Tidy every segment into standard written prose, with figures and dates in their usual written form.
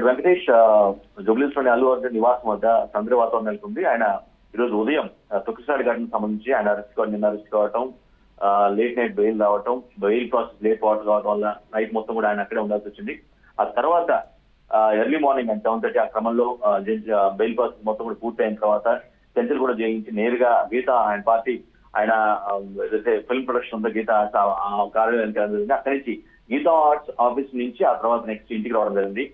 వెంకటేష్ జూబ్లీస్ లోని అల్లు అర్జున్ నివాసం వద్ద సందడి వాతావరణం నెలకొంది. ఆయన ఈరోజు ఉదయం తొక్కిసాడి ఘటనకు సంబంధించి ఆయన నిన్న అరెస్ట్ కావటం, లేట్ నైట్ బెయిల్ రావటం, బెయిల్ ప్రాసెస్ లేట్ కావటం వల్ల నైట్ మొత్తం కూడా ఆయన అక్కడే ఉండాల్సి వచ్చింది. ఆ తర్వాత ఎర్లీ మార్నింగ్ అంటే 7:30 ఆ క్రమంలో బెయిల్ ప్రాసెస్ మొత్తం కూడా పూర్తయిన తర్వాత సెంచరీ కూడా జయించి నేరుగా గీత ఆయన పార్టీ ఆయన ఏదైతే ఫిల్మ్ ప్రొడక్షన్ ఉందో గీత కార్యాలయానికి జరిగింది. అక్కడి నుంచి గీతా ఆర్ట్స్ ఆఫీస్ నుంచి ఆ తర్వాత నెక్స్ట్ ఇంటికి రావడం జరిగింది.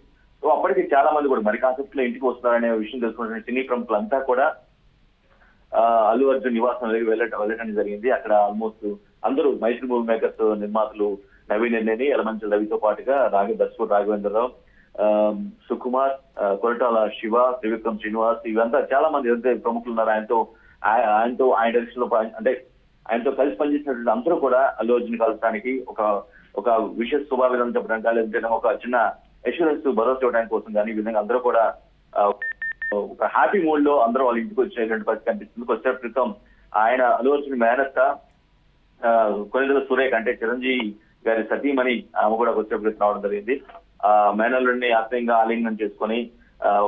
సో అప్పటికి చాలా మంది కూడా మరి కాన్సెప్ట్ లో ఇంటికి వస్తున్నారనే విషయం తెలుసుకుంటున్న సినీ ప్రముఖులంతా కూడా అల్లు అర్జున్ నివాసం వెళ్ళటం జరిగింది. అక్కడ ఆల్మోస్ట్ అందరూ మైత్రి మూవీ మేకర్స్ నిర్మాతలు నవీన్ ఎన్నేని, ఎలమంచి రవితో పాటుగా దర్శకుడు రాఘవేంద్రరావు, సుకుమార్, కొరటాల శివ, త్రివిక్రమ్ శ్రీనివాస్, ఇవంతా చాలా మంది ఎవరైతే ప్రముఖులు ఉన్నారు ఆయనతో ఆయన డైరెక్షన్ లో అంటే ఆయనతో కలిసి పనిచేసినటువంటి అందరూ కూడా అల్లు అర్జున్ కలవడానికి ఒక విశేష శుభావిధం చెప్పడానికి లేదంటే ఒక చిన్న అష్యూరెన్స్ భరోసా ఇవ్వడానికి కోసం కానీ ఈ విధంగా అందరూ కూడా ఒక హ్యాపీ మూడ్ లో అందరూ వాళ్ళ ఇంటికి వచ్చేటువంటి పరిస్థితి కనిపిస్తుంది. వచ్చే క్రితం ఆయన అల్లు అర్జున్ మేనత్త కొనిదెల సురేఖ అంటే చిరంజీవి గారి సతీమణి ఆమె కూడా వచ్చేప్పుడు రావడం జరిగింది. మేనల్లుడిని ఆత్మీయంగా ఆలింగనం చేసుకొని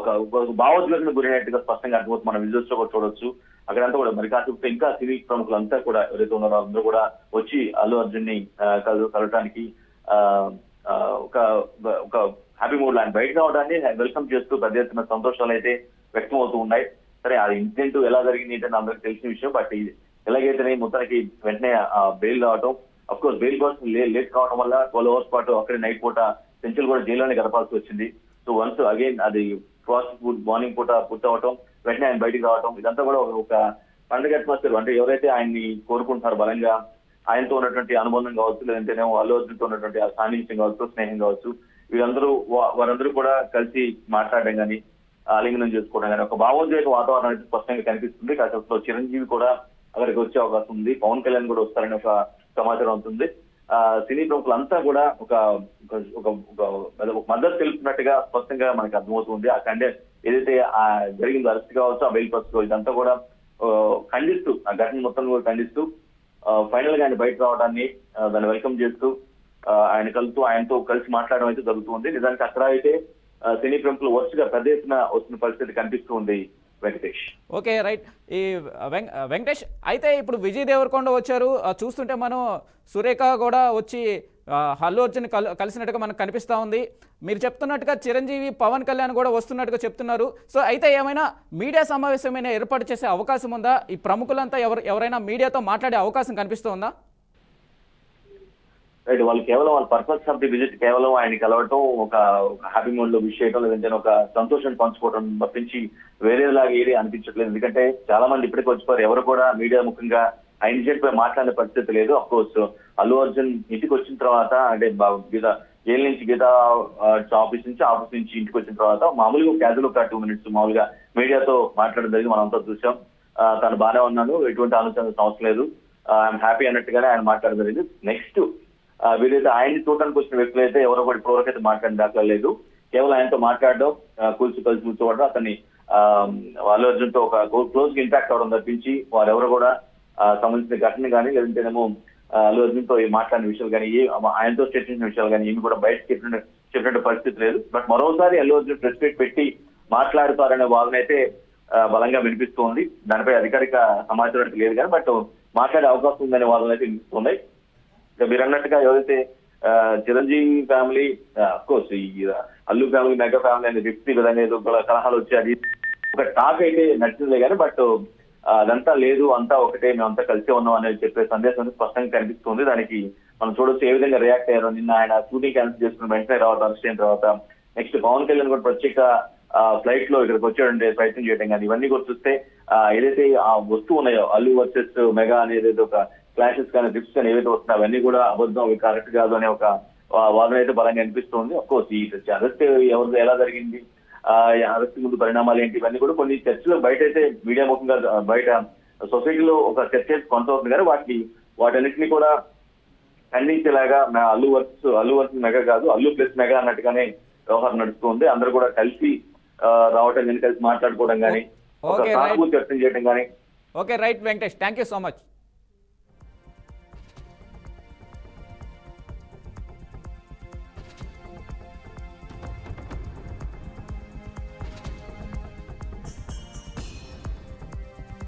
ఒక భావోద్వేగం గురైనట్టుగా స్పష్టంగా అర్థమవుతుంది. మనం విజువల్స్ లో కూడా చూడొచ్చు. అక్కడంతా కూడా మరి కాకపోతే ఇంకా సినీ ప్రముఖులంతా కూడా ఎవరైతే ఉన్నారో అందరూ కూడా వచ్చి అల్లు అర్జున్ ని కలవటానికి ఒక హ్యాపీ మూడ్ ఆయన బయట రావడాన్ని వెల్కమ్ చేస్తూ పెద్ద ఎత్తున సంతోషాలు అయితే వ్యక్తం అవుతూ ఉన్నాయి. సరే అది ఇన్సిడెంట్ ఎలా జరిగింది ఏంటంటే అందరికి తెలిసిన విషయం. బట్ ఎలాగైతే మొత్తానికి వెంటనే బెయిల్ రావడం, అఫ్ కోర్స్ బెయిల్ కోసం లేట్ కావడం వల్ల 12 hours పాటు అక్కడే నైట్ పూట సెంచులు కూడా జైల్లోనే గడపాల్సి వచ్చింది. సో వన్స్ అగైన్ అది ప్రాసెస్ మార్నింగ్ పూట పూర్తి అవటం, వెంటనే ఆయన బయటికి రావటం, ఇదంతా కూడా ఒక పండుగ అట్మాస్ఫియర్. అంటే ఎవరైతే ఆయన్ని కోరుకుంటున్నారో బలంగా ఆయనతో ఉన్నటువంటి అనుబంధం కావచ్చు, లేదంటేనేమో అల్లు అర్జున్తో ఉన్నటువంటి ఆ సాన్నిహిత్యం కావచ్చు, స్నేహం కావచ్చు, వారందరూ కూడా కలిసి మాట్లాడడం కానీ ఆలింగనం చేసుకోవడం కానీ ఒక భావోద్వేగ వాతావరణం అయితే స్పష్టంగా కనిపిస్తుంది. కాసేపులో చిరంజీవి కూడా అక్కడికి వచ్చే అవకాశం ఉంది. పవన్ కళ్యాణ్ కూడా వస్తారని ఒక సమాచారం అవుతుంది. సినీ ప్రముఖులంతా కూడా ఒక మద్దతు తెలుపుతున్నట్టుగా స్పష్టంగా మనకి అర్థమవుతుంది. ఆ ఏదైతే జరిగిందో అరెస్ట్ కావచ్చు, ఆ బెయిల్ ప్రాసెస్ ఇదంతా కూడా ఖండిస్తూ ఆ ఘటన మొత్తం కూడా ఖండిస్తూ ఫైనల్ గా ఆయన బయట రావడాన్ని దాన్ని వెల్కమ్ చేస్తూ ఆయన కలుస్తూ ఆయనతో కలిసి మాట్లాడడం అయితే జరుగుతుంది. నిజానికి అక్కడ అయితే సినీ ప్రముఖులు వరుసగా పెద్ద ఎత్తున వస్తున్న పరిస్థితి కనిపిస్తూ ఉంది. Venkatesh okay right. ఈ వెంకటేష్ అయితే ఇప్పుడు విజయ్ దేవరకొండ వచ్చారు, చూస్తుంటే మనం సురేఖ కూడా వచ్చి అల్లు అర్జున్ కలిసినట్టుగా మనకు కనిపిస్తూ ఉంది. మీరు చెప్తున్నట్టుగా చిరంజీవి పవన్ కళ్యాణ్ కూడా వస్తున్నట్టుగా చెప్తున్నారు. సో అయితే ఏమైనా మీడియా సమావేశమైనా ఏర్పాటు చేసే అవకాశం ఉందా? ఈ ప్రముఖులంతా ఎవరైనా మీడియాతో మాట్లాడే అవకాశం కనిపిస్తుందా? రైట్, వాళ్ళు కేవలం వాళ్ళ పర్పస్ ఆఫ్ ది విజిట్ కేవలం ఆయన కలవటం, ఒక హ్యాపీ మూడ్ లో విష్ చేయడం, లేదంటే ఒక సంతోషాన్ని పంచుకోవడం తప్పించి వేరేలాగా ఏది అనిపించట్లేదు. ఎందుకంటే చాలా మంది ఇప్పటికి వచ్చిపోయారు. ఎవరు కూడా మీడియా ముఖ్యంగా ఆ ఇన్సిడెంట్ పై మాట్లాడే పరిస్థితి లేదు. అఫ్ కోర్స్ అల్లు అర్జున్ ఇంటికి వచ్చిన తర్వాత అంటే జైలు నుంచి గీతా ఆఫీస్ నుంచి ఇంటికి వచ్చిన తర్వాత మామూలుగా క్యాజువల్ ఒక 2 minutes మామూలుగా మీడియాతో మాట్లాడడం జరిగింది. మనం అంతా చూసాం. తను బాగానే ఉన్నాను, ఎటువంటి ఆలోచన అవసరం లేదు, ఐఎమ్ హ్యాపీ అన్నట్టుగానే ఆయన మాట్లాడడం జరిగింది. నెక్స్ట్ వీరైతే ఆయన్ని చూడడానికి వచ్చిన వ్యక్తులు అయితే ఎవరో కూడా ఇప్పటివరకైతే మాట్లాడిన దాఖలా లేదు. కేవలం ఆయనతో మాట్లాడడం, కలిసి కూర్చోవడం, అతన్ని అల్లు అర్జున్ తో ఒక క్లోజ్ గా ఇంపాక్ట్ అవడం తప్పించి వారెవరు కూడా సంబంధించిన ఘటన కానీ లేదంటేనేమో అల్లు అర్జున్ తో మాట్లాడిన విషయాలు కానీ ఆయనతో చర్చించిన విషయాలు కానీ ఏమి కూడా బయటకు చెప్పినట్టు పరిస్థితి లేదు. బట్ మరోసారి అల్లు అర్జున్ ప్రెస్ మీట్ పెట్టి మాట్లాడుతారనే వాదన అయితే బలంగా వినిపిస్తోంది. దానిపై అధికారిక సమాచారం లేదు కానీ బట్ మాట్లాడే అవకాశం ఉందనే వాదన అయితే వినిపిస్తున్నాయి. మీరు అన్నట్టుగా ఎవరైతే చిరంజీవి ఫ్యామిలీ అఫ్కోర్స్ ఈ అల్లు ఫ్యామిలీ మెగా ఫ్యామిలీ అనే వ్యక్తి అనేది కలహాలు వచ్చి అది ఒక టాక్ అయితే నచ్చిందే కానీ బట్ అదంతా లేదు, అంతా ఒకటే, మేమంతా కలిసే ఉన్నాం అనేది చెప్పే సందేశం స్పష్టంగా కనిపిస్తుంది. దానికి మనం చూడొచ్చు ఏ విధంగా రియాక్ట్ అయ్యారో. నిన్న ఆయన షూటింగ్ క్యాన్సిల్ చేసుకుని వెంటనే రావడం, అరెస్ట్ అయిన తర్వాత నెక్స్ట్ పవన్ కళ్యాణ్ కూడా ప్రత్యేక ఫ్లైట్ లో ఇక్కడికి వచ్చాడంటే ప్రయత్నం చేయడం కానీ ఇవన్నీ కూడా చూస్తే ఏదైతే ఆ వస్తువు ఉన్నాయో అల్లు వర్సెస్ మెగా అనేది ఒక క్లాషెస్ కానీ రిప్స్ కానీ ఏవైతే వస్తున్నాయి అవన్నీ కూడా అబద్ధం, అవి కరెక్ట్ కాదు అనే ఒక వాదన అయితే బలంగా అనిపిస్తుంది. అఫ్కోర్స్ ఈ అరెస్ట్ ఎవరు ఎలా జరిగింది, అరెస్ట్ ముందు పరిణామాలు ఏంటి, ఇవన్నీ కూడా కొన్ని చర్చలు బయట అయితే మీడియా ముఖంగా బయట సొసైటీలో ఒక చర్చ కొనసాగుతుంది కానీ వాటన్నిటిని కూడా ఖండించేలాగా అల్లు వర్సెస్ మెగా కాదు, అల్లు ప్లస్ మెగా అన్నట్టుగానే వ్యవహారం నడుస్తుంది. అందరూ కూడా కలిసి రావటం కానీ కలిసి మాట్లాడుకోవడం కానీ చర్చ చేయడం కానీ. Okay right Venkatesh, thank you so much.